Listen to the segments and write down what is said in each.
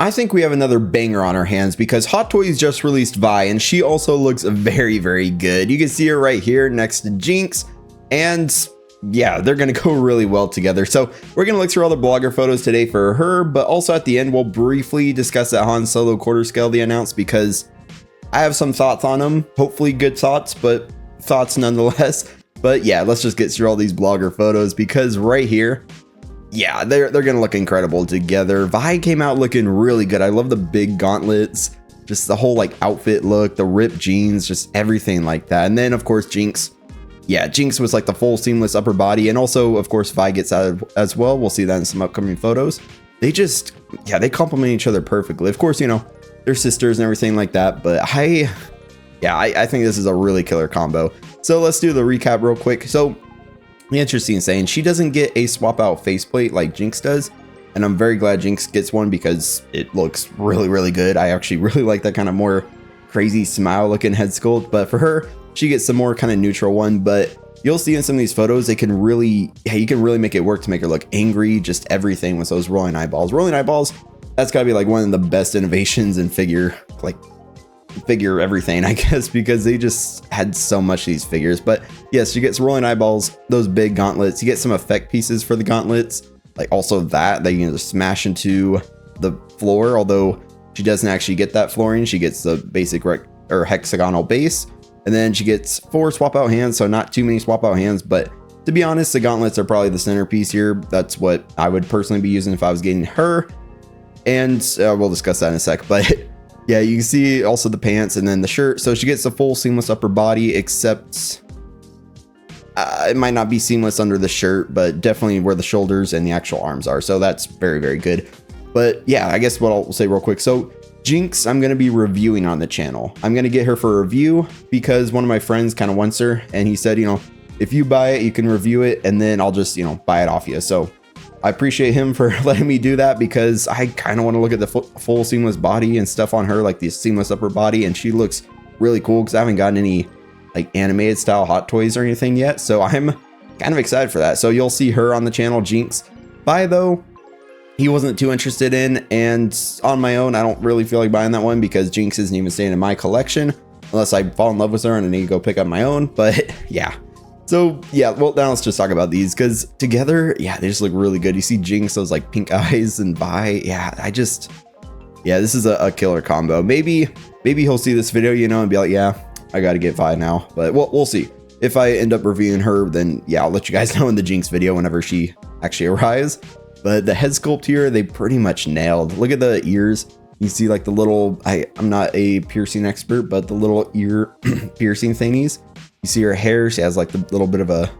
I think we have another banger on our hands because Hot Toys just released Vi, and she also looks very, very good. You can see her right here next to Jinx, and yeah, they're gonna go really well together. So we're gonna look through all the blogger photos today for her, but also at the end, we'll briefly discuss that Han Solo quarter scale they announced because I have some thoughts on them. Hopefully good thoughts, but thoughts nonetheless. But yeah, let's just get through all these blogger photos because right here, yeah, they're gonna look incredible together. Vi came out looking really good. I love the big gauntlets, just the whole like outfit look, the ripped jeans, just everything like that. And then of course Jinx. Yeah, Jinx was like the full seamless upper body, and also of course Vi gets out as well. We'll see that in some upcoming photos. They just, yeah, they complement each other perfectly. Of course, you know, they're sisters and everything like that, but I think this is a really killer combo. So let's do the recap real quick. So the interesting saying, she doesn't get a swap out faceplate like Jinx does, and I'm very glad Jinx gets one because it looks really, really good. I actually really like that kind of more crazy smile looking head sculpt, but for her, she gets some more kind of neutral one. But you'll see in some of these photos, they can really, yeah, you can really make it work to make her look angry, just everything with those rolling eyeballs. Rolling eyeballs, that's gotta be like one of the best innovations in figure everything, I guess, because they just had so much of these figures. But yes, she gets rolling eyeballs, those big gauntlets. You get some effect pieces for the gauntlets, like also that you can just smash into the floor, although she doesn't actually get that flooring. She gets the basic hexagonal base, and then she gets 4 swap out hands, so not too many swap out hands. But to be honest, the gauntlets are probably the centerpiece here. That's what I would personally be using if I was getting her, and we'll discuss that in a sec. But yeah, you can see also the pants and then the shirt. So she gets a full seamless upper body, except it might not be seamless under the shirt, but definitely where the shoulders and the actual arms are. So that's very, very good. But yeah, I guess what I'll say real quick. So Jinx, I'm going to be reviewing on the channel. I'm going to get her for a review because one of my friends kind of wants her, and he said, you know, if you buy it, you can review it, and then I'll just, you know, buy it off you. So I appreciate him for letting me do that because I kind of want to look at the full seamless body and stuff on her, like the seamless upper body, and she looks really cool because I haven't gotten any like animated style Hot Toys or anything yet, so I'm kind of excited for that. So you'll see her on the channel. Jinx, Vi though, he wasn't too interested in, and on my own, I don't really feel like buying that one because Jinx isn't even staying in my collection unless I fall in love with her and I need to go pick up my own. But yeah. So yeah, well, now let's just talk about these because together, yeah, they just look really good. You see Jinx, those like pink eyes, and Vi, yeah, this is a killer combo. Maybe he'll see this video, you know, and be like, yeah, I got to get Vi now. But we'll see. If I end up reviewing her, then yeah, I'll let you guys know in the Jinx video whenever she actually arrives. But the head sculpt here, they pretty much nailed. Look at the ears. You see like the little, I'm not a piercing expert, but the little ear piercing thingies. You see her hair, she has like the little bit of a,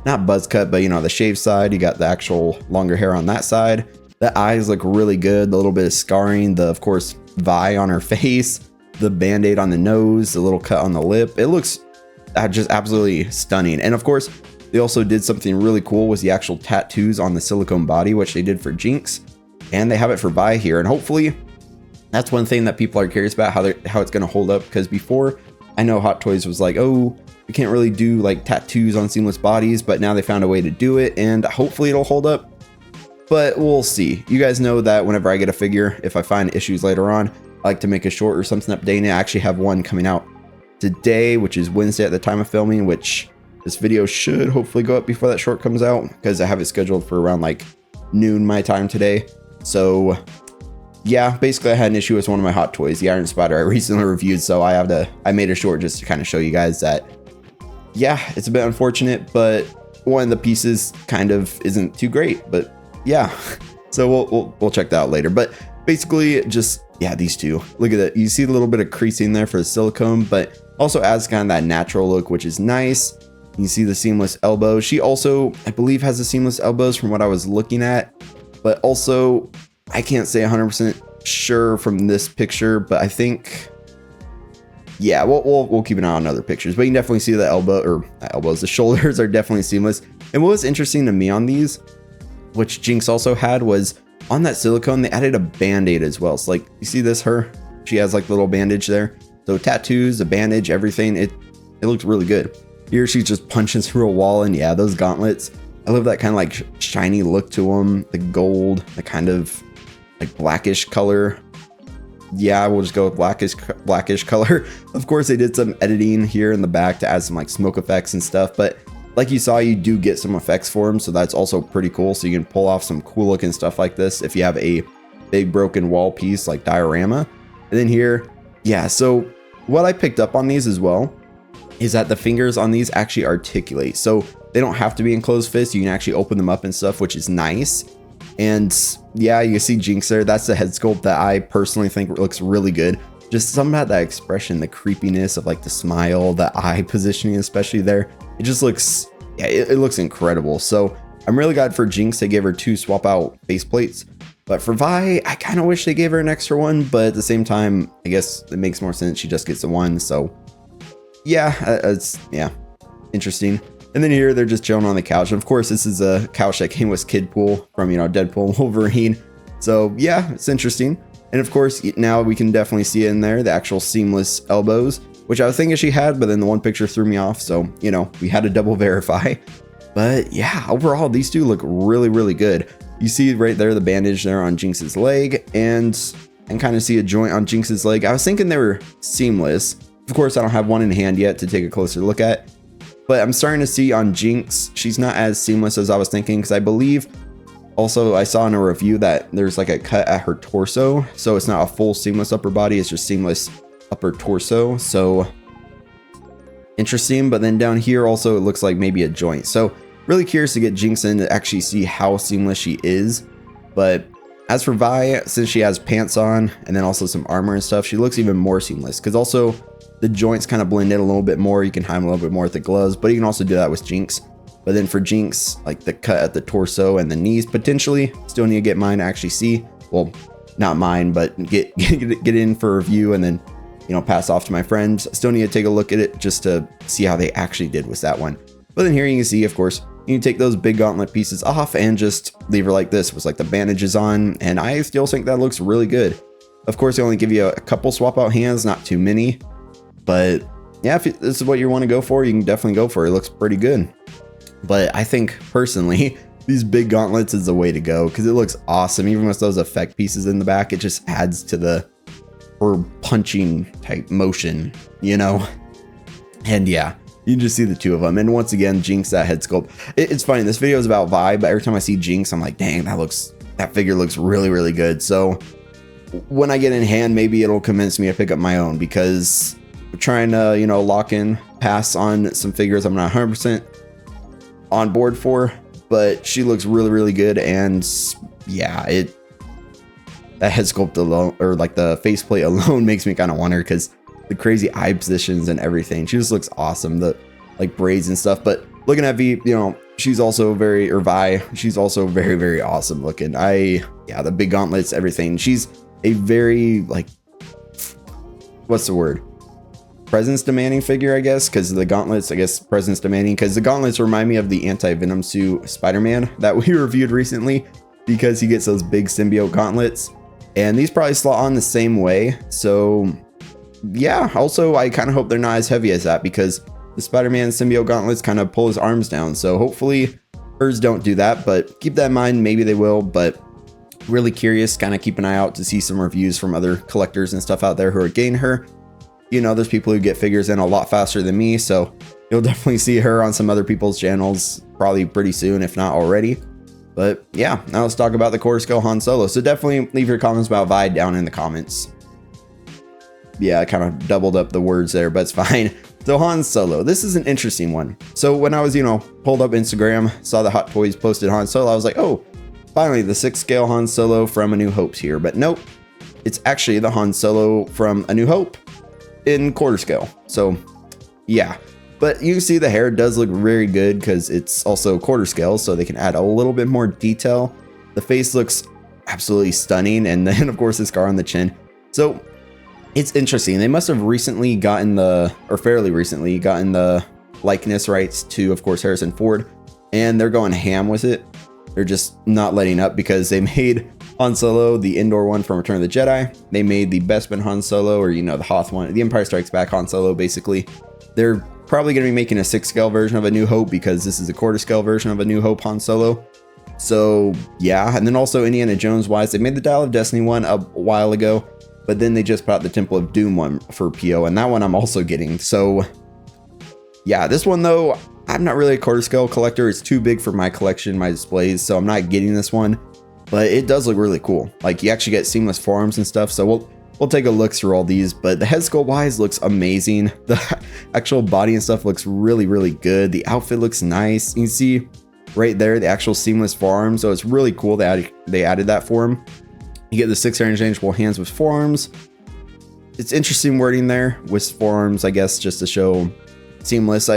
not buzz cut, but you know, the shaved side. You got the actual longer hair on that side. The eyes look really good. The little bit of scarring, of course, Vi on her face, the band-aid on the nose, the little cut on the lip. It looks just absolutely stunning. And of course, they also did something really cool with the actual tattoos on the silicone body, which they did for Jinx. And they have it for Vi here. And hopefully that's one thing that people are curious about, how it's going to hold up. Because before, I know Hot Toys was like, oh, we can't really do like tattoos on seamless bodies, but now they found a way to do it, and hopefully it'll hold up, but we'll see. You guys know that whenever I get a figure, if I find issues later on, I like to make a short or something updating it. I actually have one coming out today, which is Wednesday at the time of filming, which this video should hopefully go up before that short comes out because I have it scheduled for around like noon my time today. So yeah, basically I had an issue with one of my Hot Toys, the Iron Spider I recently reviewed, so I made a short just to kind of show you guys that, yeah, it's a bit unfortunate, but one of the pieces kind of isn't too great, but yeah, so we'll check that out later. But basically just, yeah, these two, look at that. You see a little bit of creasing there for the silicone, but also adds kind of that natural look, which is nice. You see the seamless elbow. She also, I believe, has the seamless elbows from what I was looking at, but also I can't say 100% sure from this picture, but I think, yeah, we'll keep an eye on other pictures, but you can definitely see the elbows, the shoulders are definitely seamless. And what was interesting to me on these, which Jinx also had, was on that silicone, they added a band-aid as well. So like, you see this, she has like the little bandage there. So tattoos, the bandage, everything, it looks really good. Here she's just punching through a wall, and yeah, those gauntlets, I love that kind of like shiny look to them, the gold, the kind of, like blackish color. Yeah, we'll just go with blackish color. Of course, they did some editing here in the back to add some like smoke effects and stuff, but like you saw, you do get some effects for them, so that's also pretty cool. So you can pull off some cool looking stuff like this if you have a big broken wall piece like diorama. And then here, yeah, so what I picked up on these as well is that the fingers on these actually articulate, so they don't have to be in closed fists. You can actually open them up and stuff, which is nice. And yeah, you can see Jinx there. That's the head sculpt that I personally think looks really good. Just something about that expression, the creepiness of like the smile, the eye positioning, especially there. It just looks, yeah, it looks incredible. So I'm really glad for Jinx they gave her 2 swap out face plates. But for Vi, I kind of wish they gave her an extra one, but at the same time, I guess it makes more sense she just gets the one. So yeah, it's, yeah, interesting. And then here they're just chilling on the couch. And of course, this is a couch that came with Kid Pool from, you know, Deadpool and Wolverine. So yeah, it's interesting. And of course, now we can definitely see in there the actual seamless elbows, which I was thinking she had, but then the one picture threw me off. So, you know, we had to double verify. But yeah, overall, these two look really, really good. You see right there the bandage there on Jinx's leg, and kind of see a joint on Jinx's leg. I was thinking they were seamless. Of course, I don't have one in hand yet to take a closer look at. But I'm starting to see on Jinx, she's not as seamless as I was thinking, because I believe also I saw in a review that there's like a cut at her torso. So it's not a full seamless upper body, it's just seamless upper torso. So interesting. But then down here also it looks like maybe a joint. So really curious to get Jinx in to actually see how seamless she is. But as for Vi, since she has pants on and then also some armor and stuff, she looks even more seamless, because also the joints kind of blend in a little bit more. You can hide them a little bit more with the gloves, but you can also do that with Jinx. But then for Jinx, like the cut at the torso and the knees, potentially still need to get mine to actually see. Well, not mine, but get in for review and then, you know, pass off to my friends. Still need to take a look at it just to see how they actually did with that one. But then here you can see, of course, you can take those big gauntlet pieces off and just leave her like this with like the bandages on. And I still think that looks really good. Of course, they only give you a couple swap out hands, not too many. But yeah, if this is what you want to go for, you can definitely go for it. It looks pretty good. But I think personally, these big gauntlets is the way to go, because it looks awesome. Even with those effect pieces in the back, it just adds to the punching type motion, you know? And yeah, you can just see the two of them. And once again, Jinx, that head sculpt. It's funny, this video is about Vi, but every time I see Jinx, I'm like, dang, that figure looks really, really good. So when I get in hand, maybe it'll convince me to pick up my own, because I'm trying to, you know, lock in, pass on some figures I'm not 100% on board for, but she looks really, really good. And yeah, that head sculpt alone, or like the faceplate alone, makes me kind of wonder, because the crazy eye positions and everything, she just looks awesome. The like braids and stuff. But looking at Vi, you know, she's also Vi, she's also very, very awesome looking. Yeah, the big gauntlets, everything. She's a very, like, what's the word? Presence demanding figure, I guess, because the gauntlets, I guess presence demanding, because the gauntlets remind me of the anti-venom suit Spider-Man that we reviewed recently, because he gets those big symbiote gauntlets, and these probably slot on the same way. So yeah, also I kind of hope they're not as heavy as that, because the Spider-Man symbiote gauntlets kind of pull his arms down. So hopefully hers don't do that, but keep that in mind, maybe they will. But really curious, kind of keep an eye out to see some reviews from other collectors and stuff out there who are getting her. You know, there's people who get figures in a lot faster than me, so you'll definitely see her on some other people's channels probably pretty soon, if not already. But yeah, now let's talk about the quarter scale Han Solo. So definitely leave your comments about Vi down in the comments. Yeah, I kind of doubled up the words there, but it's fine. So Han Solo, this is an interesting one. So when I was, you know, pulled up Instagram, saw the Hot Toys posted Han Solo, I was like, oh, finally the 6th scale Han Solo from A New Hope's here. But nope, it's actually the Han Solo from A New Hope in quarter scale. So yeah, but you can see the hair does look very good, because it's also quarter scale, so they can add a little bit more detail. The face looks absolutely stunning, and then of course the scar on the chin. So it's interesting, they must have recently gotten fairly recently gotten the likeness rights to, of course, Harrison Ford, and they're going ham with it. They're just not letting up, because they made Han Solo, the indoor one from Return of the Jedi. They made the Bespin Han Solo, or, you know, the Hoth one, the Empire Strikes Back Han Solo, basically. They're probably going to be making a 6th scale version of A New Hope, because this is a quarter scale version of A New Hope Han Solo. So yeah, and then also Indiana Jones wise, they made the Dial of Destiny one a while ago, but then they just put out the Temple of Doom one for PO, and that one I'm also getting. So yeah, this one though, I'm not really a quarter scale collector. It's too big for my collection, my displays, so I'm not getting this one. But it does look really cool. Like you actually get seamless forearms and stuff. So we'll take a look through all these. But the head sculpt wise looks amazing. The actual body and stuff looks really, really good. The outfit looks nice. You can see right there the actual seamless forearms. So it's really cool that they added that for him. You get the 6 interchangeable hands with forearms. It's interesting wording there with forearms, I guess, just to show seamless.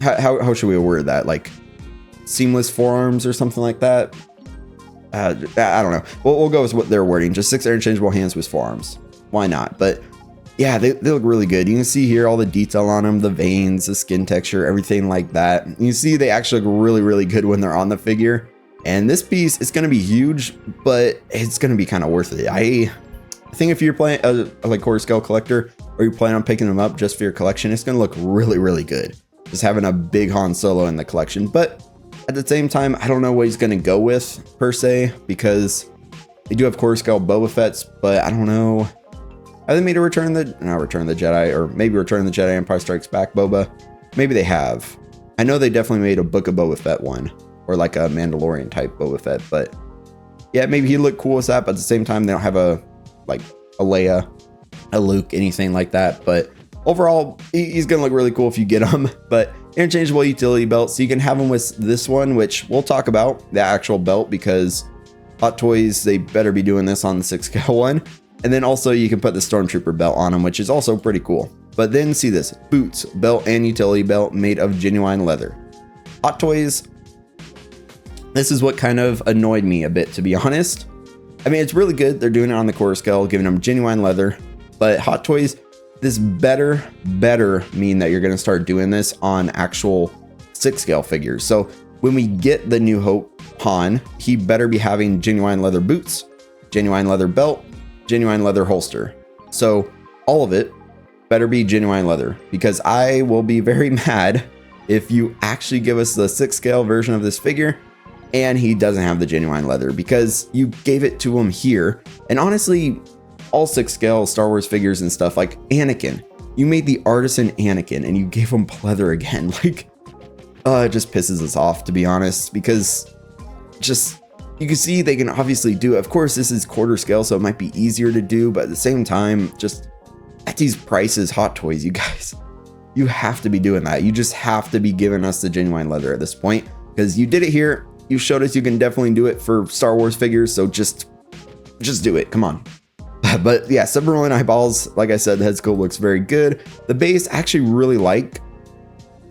How should we word that? Like seamless forearms or something like that. I don't know. We'll go with what they're wording. Just 6 interchangeable hands with forearms. Why not? But yeah, they look really good. You can see here all the detail on them, the veins, the skin texture, everything like that. You see they actually look really, really good when they're on the figure. And this piece is going to be huge, but it's going to be kind of worth it. I think if you're playing a like quarter scale collector, or you're planning on picking them up just for your collection, it's going to look really, really good. Just having a big Han Solo in the collection. But at the same time, I don't know what he's going to go with per se, because they do have quarter scale Boba Fett's, but I don't know. Have they made a Return of the Jedi, or maybe Return of the Jedi Empire Strikes Back Boba? Maybe they have. I know they definitely made a Book of Boba Fett one, or like a Mandalorian type Boba Fett, but yeah, maybe he'd look cool with that, but at the same time, they don't have a Leia, a Luke, anything like that. But overall, he's going to look really cool if you get him. But interchangeable utility belt, so you can have them with this one, which we'll talk about, the actual belt, because Hot Toys, they better be doing this on the 6 scale one. And then also you can put the Stormtrooper belt on them, which is also pretty cool. But then see this, boots, belt, and utility belt made of genuine leather. Hot Toys, this is what kind of annoyed me a bit, to be honest. I mean, it's really good. They're doing it on the quarter scale, giving them genuine leather. But Hot Toys, this better mean that you're going to start doing this on actual 6 scale figures. So when we get the New Hope Han, he better be having genuine leather boots, genuine leather belt, genuine leather holster. So all of it better be genuine leather, because I will be very mad if you actually give us the 6 scale version of this figure and he doesn't have the genuine leather, because you gave it to him here. And honestly, all 6 scale Star Wars figures and stuff, like Anakin, you made the artisan Anakin and you gave him pleather again. Like, it just pisses us off, to be honest, because just, you can see they can obviously do it. Of course, this is quarter scale, so it might be easier to do, but at the same time, just at these prices, Hot Toys, you guys, you have to be doing that. You just have to be giving us the genuine leather at this point, because you did it here. You showed us you can definitely do it for Star Wars figures, so just do it. Come on. But yeah, Submarine Eyeballs, like I said, the head sculpt looks very good. The base I actually really like,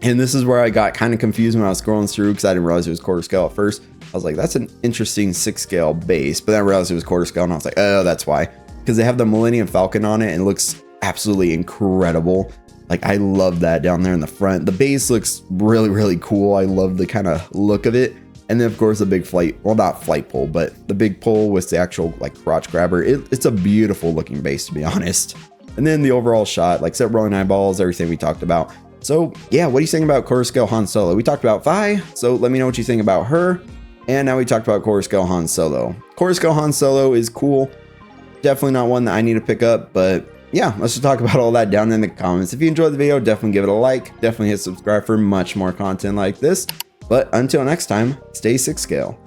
and this is where I got kind of confused when I was scrolling through, because I didn't realize it was quarter scale at first. I was like, that's an interesting 6 scale base, but then I realized it was quarter scale, and I was like, oh, that's why. Because they have the Millennium Falcon on it, and it looks absolutely incredible. Like, I love that down there in the front. The base looks really, really cool. I love the kind of look of it. And then of course the big flight, well, not flight pole, but the big pole with the actual like crotch grabber. It's a beautiful looking base, to be honest. And then the overall shot, like set rolling eyeballs, everything we talked about. So yeah, what do you think about quarter scale Han Solo? We talked about Vi, so let me know what you think about her. And now we talked about quarter scale Han Solo. Quarter scale Han Solo is cool. Definitely not one that I need to pick up, but yeah, let's just talk about all that down in the comments. If you enjoyed the video, definitely give it a like. Definitely hit subscribe for much more content like this. But until next time, stay 6 scale.